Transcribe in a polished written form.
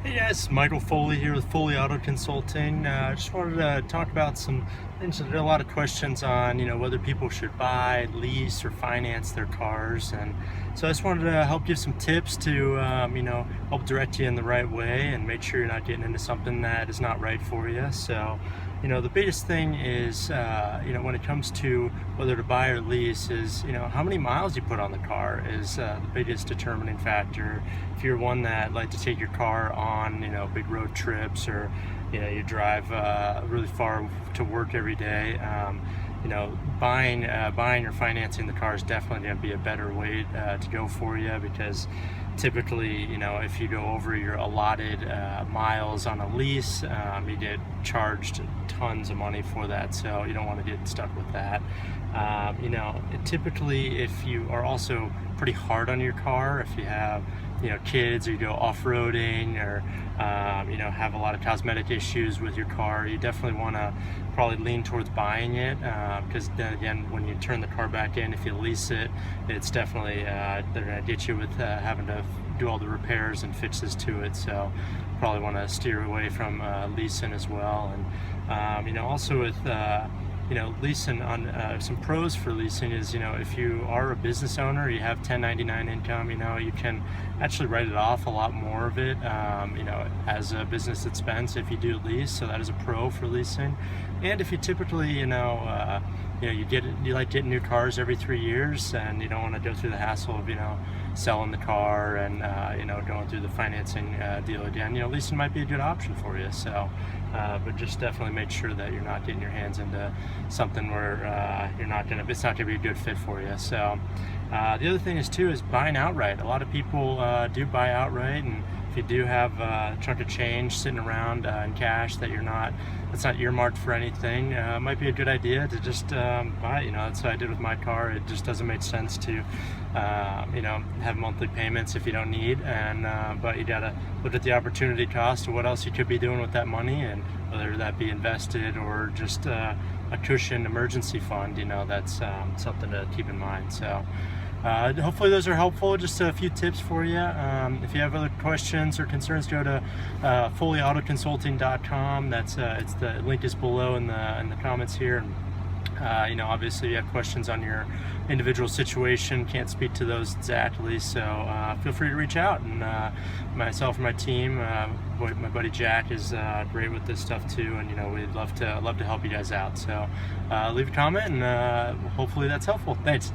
Hey guys, Michael Foley here with Foley Auto Consulting. I just wanted to talk about some things. There are a lot of questions on, whether people should buy, lease, or finance their cars, and so I just wanted to help give some tips to, help direct you in the right way and make sure you're not getting into something that is not right for you. So, the biggest thing is, when it comes to whether to buy or lease, is how many miles you put on the car is the biggest determining factor. If you're one that like to take your car on big road trips, or you drive really far to work every day, buying or financing the car is definitely going to be a better way to go for you, because typically, if you go over your allotted miles on a lease, you get charged tons of money for that, so you don't want to get stuck with that. Typically, if you are also pretty hard on your car, if you have kids, or you go off-roading, or have a lot of cosmetic issues with your car, you definitely want to probably lean towards buying it, because then again, when you turn the car back in, if you lease it, it's definitely they're going to get you with having to do all the repairs and fixes to it. So probably want to steer away from leasing as well. And also with leasing, on some pros for leasing is, if you are a business owner, you have 1099 income, you can actually write it off a lot more of it, as a business expense if you do lease. So that is a pro for leasing. And if you typically, you like getting new cars every 3 years, and you don't want to go through the hassle of, selling the car and, going through the financing deal again, leasing might be a good option for you. So, but just definitely make sure that you're not getting your hands into something where it's not gonna be a good fit for you. So, the other thing is buying outright. A lot of people do buy outright, and if you do have a chunk of change sitting around in cash that's not earmarked for anything, it might be a good idea to just buy it. That's what I did with my car. It just doesn't make sense to have monthly payments if you don't need, and but you gotta look at the opportunity cost of what else you could be doing with that money, and whether that be invested or just a cushion emergency fund. That's something to keep in mind. So hopefully those are helpful. Just a few tips for you. If you have other questions or concerns, go to foleyautoconsulting.com. That's it's the link is below in the comments here. And obviously you have questions on your individual situation, can't speak to those exactly, so feel free to reach out. And myself and my team, my buddy Jack is great with this stuff too, and we'd love to help you guys out. So leave a comment, and hopefully that's helpful. Thanks.